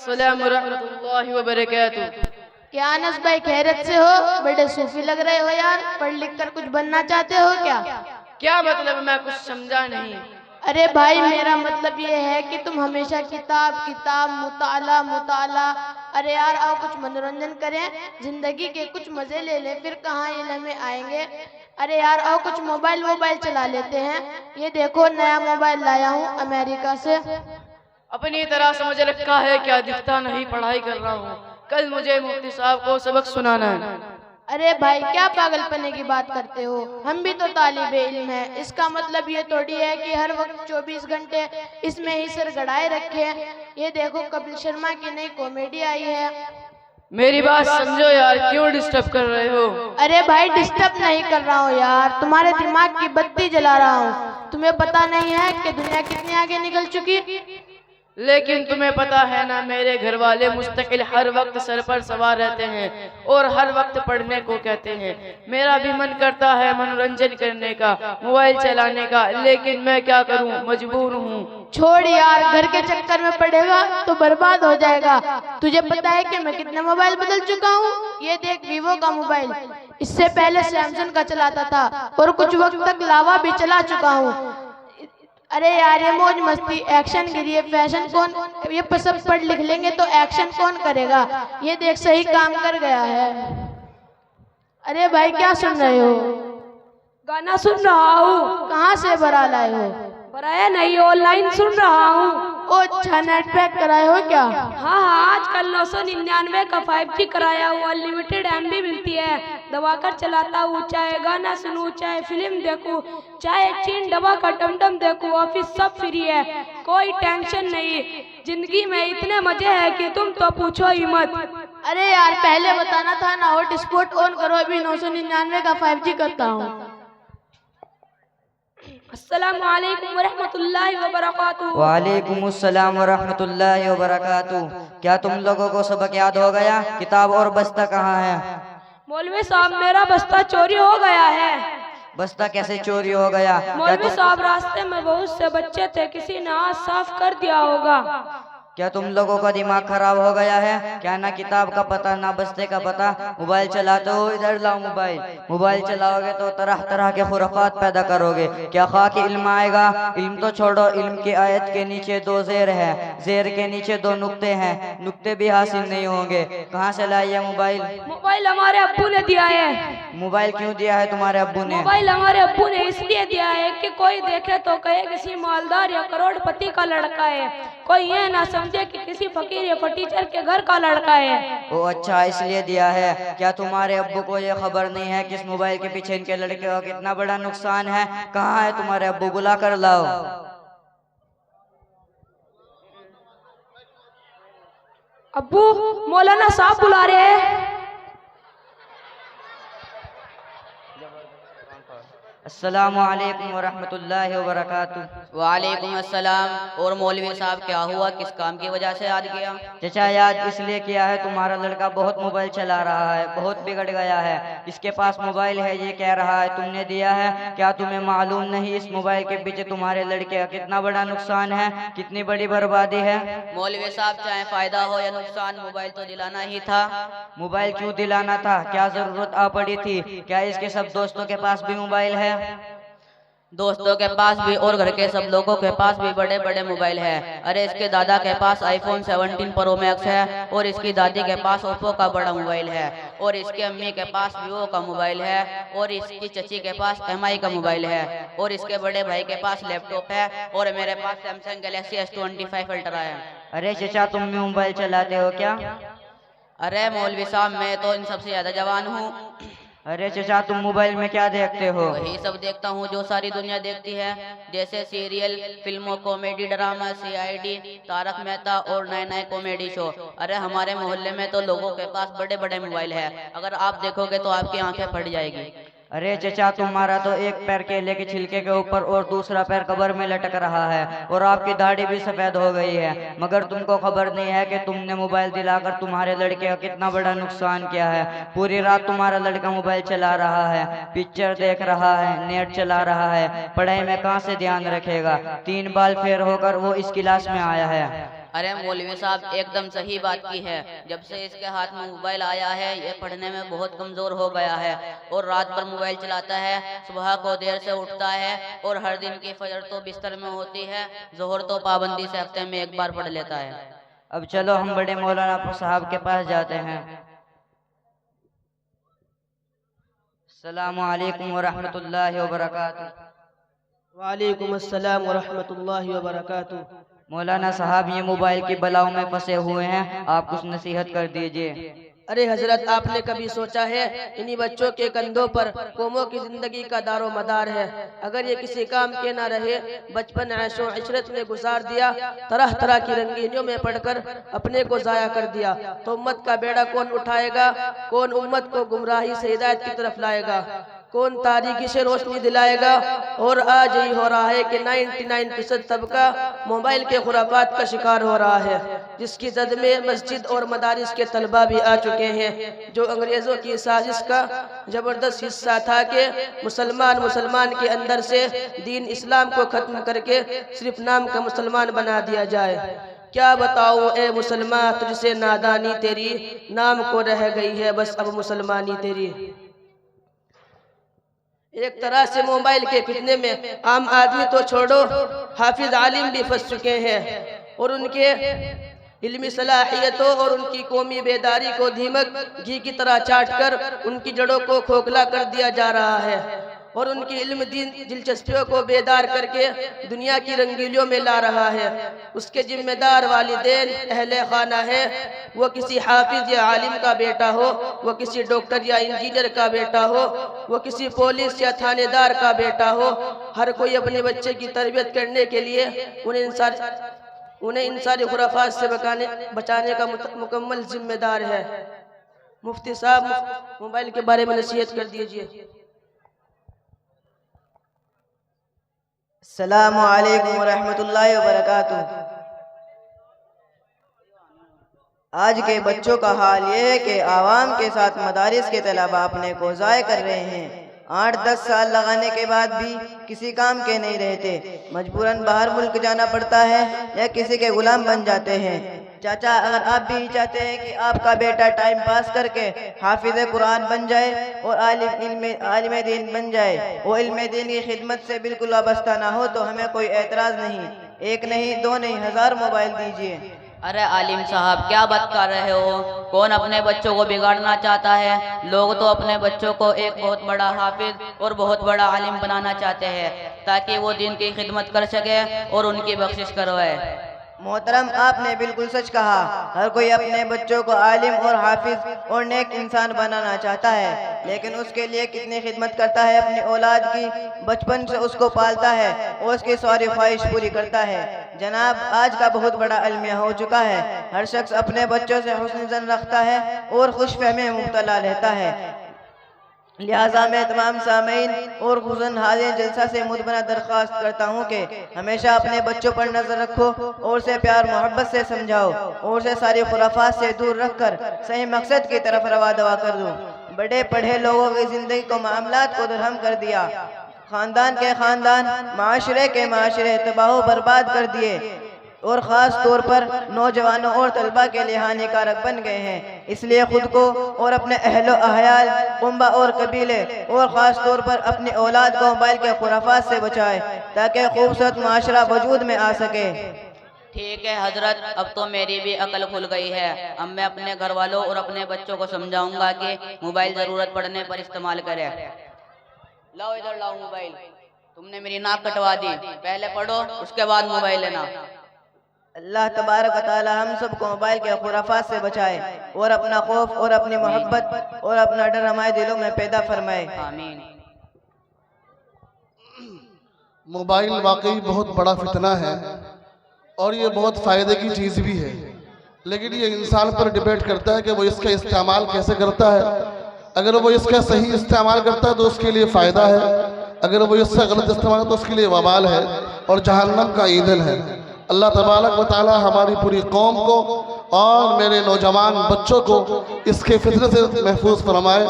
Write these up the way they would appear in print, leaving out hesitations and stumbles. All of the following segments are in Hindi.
अस्सलाम रहमतुल्लाहि व बरकातुहू। क्या अनस भाई खैरियत से हो? बड़े सूफी लग रहे हो यार। पढ़ लिख कर कुछ बनना चाहते हो क्या? क्या मतलब? मैं कुछ समझा नहीं। अरे भाई मेरा मतलब ये है कि तुम हमेशा किताब किताब मुताला मुताला। अरे यार आओ कुछ मनोरंजन करें, जिंदगी के कुछ मजे ले ले, फिर कहाँ ये लम्हे आएंगे। अरे यार आओ कुछ मोबाइल चला लेते हैं। ये देखो नया मोबाइल लाया हूँ अमेरिका से। अपनी तरह समझ रखा है क्या? दिखता नहीं, पढ़ाई कर रहा हूँ। कल मुझे मुफ्ती साहब को सबक सुनाना है। अरे भाई क्या पागलपने की बात करते हो? हम भी तो तालिबे इल्म है। इसका मतलब ये थोड़ी है कि हर वक्त 24 घंटे इसमें ही सर गड़ाए रखे। ये देखो कपिल शर्मा की नई कॉमेडी आई है। मेरी बात समझो यार, क्यों डिस्टर्ब कर रहे हो? अरे भाई डिस्टर्ब नहीं कर रहा हूँ यार, तुम्हारे दिमाग की बत्ती जला रहा हूँ। तुम्हें पता नहीं है कि दुनिया कितनी आगे निकल चुकी? लेकिन तुम्हें पता है ना, मेरे घर वाले मुस्तकिल हर वक्त सर पर सवार रहते हैं और हर वक्त पढ़ने को कहते हैं। मेरा भी मन करता है मनोरंजन करने का, मोबाइल चलाने का, लेकिन मैं क्या करूं, मजबूर हूं। छोड़ यार, घर के चक्कर में पड़ेगा तो बर्बाद हो जाएगा। तुझे पता है कि मैं कितने मोबाइल बदल चुका हूँ? ये देख वीवो का मोबाइल, इससे पहले सैमसंग का चलाता था और कुछ वक्त तक लावा भी चला चुका हूँ। अरे यार ये मौज मस्ती, एक्शन गिरी है, फैशन कौन? ये सब पढ़ लिख लेंगे तो एक्शन कौन करेगा? ये देख सही काम कर गया है। अरे भाई क्या सुन रहे हो? गाना सुन रहा हूँ। कहाँ से भरा लाए हो? भराया नहीं, ऑनलाइन सुन रहा हूँ। ओ अच्छा, नेट पैक कराए हो क्या? हाँ आजकल 999 का 5G कराया हुआ, अनलिमिटेड MB मिलती है। दबाकर चलाता हूँ, चाहे गाना सुनूं, चाहे फिल्म देखूं, चाहे चीन डबा का टमटम देखूं, ऑफिस सब फ्री है, कोई टेंशन नहीं। जिंदगी में इतने मजे हैं कि तुम तो पूछो ही मत। अरे यार पहले बताना था ना, हॉटस्पॉट ऑन करो, अभी 999 का 5G करता हूँ। अस्सलामु अलैकुम वरहमतुल्लाहि वबरकातुहू। वालेकुम अस्सलाम वरहमतुल्लाहि वबरकातुहू। क्या तुम लोगों को सबक याद हो गया? किताब और बस्ता कहाँ है? मौलवी साहब मेरा बस्ता चोरी हो गया है। बस्ता कैसे चोरी हो गया? मौलवी साहब रास्ते में बहुत से बच्चे थे, किसी ने हाथ साफ कर दिया होगा। क्या तुम लोगों का दिमाग खराब हो गया है क्या? ना किताब का पता ना बस्ते का पता। मोबाइल चलाते हो, इधर लाओ मोबाइल। मोबाइल चलाओगे तो तरह तरह के खुराफात पैदा करोगे। क्या खाकी इल्म आएगा? इल्म तो छोड़ो, इल्म की आयत के नीचे 2 ज़ेर है, ज़ेर के नीचे 2 नुक्ते हैं, नुक्ते भी हासिल नहीं होंगे। कहाँ से लाइए मोबाइल? मोबाइल हमारे अब्बू ने दिया है। मोबाइल क्यों दिया है तुम्हारे अब्बू ने? मोबाइल हमारे अब्बू ने इसलिए दिया है कि कोई देखे तो कहे किसी मालदार या करोड़पति का लड़का है, कोई ये ना समझे कि किसी फकीर या फटीचर के घर का लड़का है। ओ अच्छा, इसलिए दिया है। क्या तुम्हारे अब्बू को ये खबर नहीं है कि इस मोबाइल के पीछे इनके लड़के का कितना बड़ा नुकसान है? कहाँ है तुम्हारे अब्बू? बुला कर लाओ। अब्बू मौलाना साहब बुला रहे हैं। अस्सलामु अलैकुम वरहमतुल्लाहि वबरकातुहू। वालेकुम अस्सलाम। और मौलवी साहब क्या हुआ, किस काम की वजह से याद किया? चचा याद इसलिए किया है, तुम्हारा लड़का बहुत मोबाइल चला रहा है, बहुत बिगड़ गया है। इसके पास मोबाइल है, ये कह रहा है तुमने दिया है। क्या तुम्हें मालूम नहीं इस मोबाइल के पीछे तुम्हारे लड़के का कितना बड़ा नुकसान है, कितनी बड़ी बर्बादी है? मौलवी साहब चाहे फायदा हो या नुकसान, मोबाइल तो दिलाना ही था। मोबाइल क्यों दिलाना था? क्या जरूरत आ पड़ी थी? क्या इसके सब दोस्तों के पास भी मोबाइल है? दोस्तों के पास भी और घर के सब लोगों के पास भी बड़े बड़े मोबाइल है। अरे इसके दादा के पास iPhone 17 Pro Max है, और इसकी दादी के पास ओप्पो का बड़ा मोबाइल है, और इसकी अम्मी के पास वीवो का मोबाइल है, और इसकी चची के पास MI का मोबाइल है, और इसके बड़े भाई के पास लैपटॉप है, और मेरे पास सैमसंग गैलेक्सी S25 अल्ट्रा है। अरे चचा तुम भी मोबाइल चलाते हो क्या? अरे मौलवी साहब मैं तो इन सबसे ज्यादा जवान हूँ। अरे चचा तुम मोबाइल में क्या देखते हो? वही सब देखता हूँ जो सारी दुनिया देखती है, जैसे सीरियल, फिल्मों, comedy, drama, CID, Tarak Mehta और नए नए कॉमेडी शो। अरे हमारे मोहल्ले में तो लोगों के पास बड़े बड़े मोबाइल है, अगर आप देखोगे तो आपकी आंखें फट जाएगी। अरे चचा तुम्हारा तो एक पैर केले के छिलके के ऊपर और दूसरा पैर कब्र में लटक रहा है, और आपकी दाढ़ी भी सफेद हो गई है, मगर तुमको खबर नहीं है कि तुमने मोबाइल दिलाकर तुम्हारे लड़के का कितना बड़ा नुकसान किया है। पूरी रात तुम्हारा लड़का मोबाइल चला रहा है, पिक्चर देख रहा है, नेट चला रहा है, पढ़ाई में कहाँ से ध्यान रखेगा? 3 बाल फेर होकर वो इस क्लास में आया है। अरे मौलवी साहब एकदम सही बात की है। जब से इसके हाथ में मोबाइल आया है ये पढ़ने में बहुत कमजोर हो गया है और रात भर मोबाइल चलाता है, सुबह को देर से उठता है और हर दिन की फजर तो बिस्तर में होती है, जोहर तो पाबंदी से हफ्ते में एक बार पढ़ लेता है। अब चलो हम बड़े मौलाना साहब के पास जाते हैं। अस्सलामु अलैकुम व रहमतुल्लाहि व बरकातुहू। वालेकुम अस्सलाम व रहमतुल्लाहि व बरकातुहू। मौलाना साहब ये मोबाइल की बलाओं में फंसे हुए हैं, आप कुछ नसीहत कर दीजिए। अरे हजरत, आपने कभी सोचा है इन्हीं बच्चों के कंधों पर कौमों की जिंदगी का दारो मदार है। अगर ये किसी काम के ना रहे, बचपन ऐशो इशरत में गुजार दिया, तरह तरह की रंगीनियों में पढ़कर अपने को जाया कर दिया, तो उम्मत का बेड़ा कौन उठाएगा? कौन उम्मत को गुमराही से हिदायत की तरफ लाएगा? कौन तारीकी से रोशनी दिलाएगा? और आज यही हो रहा है कि 99% तबका मोबाइल के खुराफात का शिकार हो रहा है, जिसकी जद में मस्जिद और मदारिस के तलबा भी आ चुके हैं, जो अंग्रेजों की साजिश का जबरदस्त हिस्सा था कि मुसलमान के अंदर से दीन इस्लाम को खत्म करके सिर्फ नाम का मुसलमान बना दिया जाए। क्या बताऊं ए मुसलमान, तुझसे नादानी तेरी, नाम को रह गई है बस अब मुसलमानी तेरी। एक तरह से मोबाइल के फितने में आम आदमी तो छोड़ो, हाफिज आलिम भी फंस चुके हैं और उनके इल्मी सलाहियतों और उनकी कौमी बेदारी को धीमक घी की तरह चाटकर उनकी जड़ों को खोखला कर दिया जा रहा है और उनकी इल्म दीन दिलचस्पियों को बेदार करके दुनिया की रंगीलियों में ला रहा है। उसके जिम्मेदार वालिदैन अहले खाना है, वो किसी हाफिज या आलिम का बेटा हो, वो किसी डॉक्टर या इंजीनियर का बेटा हो, वो किसी पुलिस या थानेदार का बेटा हो, हर कोई अपने बच्चे की तरबियत करने के लिए उन्हें इन सारी खुराफात से बचाने का मुकम्मल जिम्मेदार है। मुफ्ती साहब मोबाइल के बारे में नसीहत कर दीजिए। अस्सलामु अलैकुम व रहमतुल्लाहि व बरकातुहू। आज के बच्चों का हाल ये है कि आवाम के साथ मदारिस के तलबा अपने को ज़ाय कर रहे हैं। 8-10 साल लगाने के बाद भी किसी काम के नहीं रहते, मजबूरन बाहर मुल्क जाना पड़ता है या किसी के गुलाम बन जाते हैं। चाचा, अगर आप भी चाहते हैं कि आपका बेटा टाइम पास करके हाफिज कुरान बन जाए और आलिम दीन बन जाए, वो इल्म दीन की खिदमत से बिल्कुल वाबस्ता ना हो, तो हमें कोई एतराज़ नहीं। 1 नहीं 2 नहीं 1000 मोबाइल दीजिए। अरे आलिम साहब क्या बात कर रहे हो? कौन अपने बच्चों को बिगाड़ना चाहता है? लोग तो अपने बच्चों को एक बहुत बड़ा हाफिज और बहुत बड़ा आलिम बनाना चाहते हैं ताकि वो दीन की खिदमत कर सके और उनकी बख्शिश करवाए। मोहतरम, आपने बिल्कुल सच कहा। हर कोई अपने बच्चों को आलिम और हाफिज और नेक इंसान बनाना चाहता है, लेकिन उसके लिए कितनी खिदमत करता है अपनी औलाद की, बचपन से उसको पालता है और उसकी सारी ख्वाहिश पूरी करता है। जनाब, आज का बहुत बड़ा अलमिया हो चुका है। हर शख्स अपने बच्चों से हुस्न ज़न रखता है और खुशफहमी में मुब्तला रहता है। लिहाजा मैं तमाम सामीन और खुसूसन हाज़िर जलसा से मुदबना दरख्वास्त करता हूँ कि हमेशा अपने बच्चों पर नजर रखो और उसे प्यार मोहब्बत से समझाओ और उसे सारी खुराफात से दूर रखकर सही मकसद की तरफ रवा दवा कर दो। बड़े पढ़े लोगों की जिंदगी को मामलात को दरहम कर दिया, खानदान के खानदान, माशरे के माशरे तबाह बर्बाद कर दिए और ख़ास तौर पर नौजवानों और तलबा के लिए हानिकारक बन गए हैं। इसलिए खुद को और अपने अहलो अहयाल, कुंबा और कबीले और ख़ास तौर पर अपनी औलाद को मोबाइल के खुराफात से बचाए ताकि खूबसूरत माशरा वजूद में आ सके। ठीक है हजरत, अब तो मेरी भी अकल खुल गई है। अब मैं अपने घर वालों और अपने बच्चों को समझाऊंगा कि मोबाइल ज़रूरत पड़ने पर इस्तेमाल करें। लाओ इधर लाओ मोबाइल। तुमने मेरी नाक कटवा दी, पहले पढ़ो उसके बाद मोबाइल लेना। अल्लाह तबारक व तआला हम सबको मोबाइल के खुराफात से बचाए और अपना खौफ और अपनी मोहब्बत और अपना डर हमारे दिलों में पैदा फरमाए। आमीन। मोबाइल वाकई बहुत बड़ा फितना है और ये बहुत फ़ायदे की चीज़ भी है, लेकिन ये इंसान पर डिपेंड करता है कि वो इसका इस्तेमाल कैसे करता है। अगर वो इसका सही इस्तेमाल करता है तो उसके लिए फ़ायदा है, अगर वो इसका गलत इस्तेमाल तो उसके लिए वबाल है और जहन्नम का ईंधन है। अल्लाह तबारक व तआला हमारी पूरी कौम को और मेरे नौजवान बच्चों को इसके फितने से महफूज फरमाए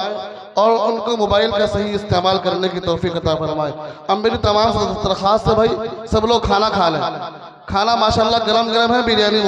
और उनको मोबाइल का सही इस्तेमाल करने की तौफीक अता फरमाए। अब मेरी तमाम दरख्वास्त है भाई सब लोग खाना खा लें। खाना माशाल्लाह गरम गरम है, बिरयानी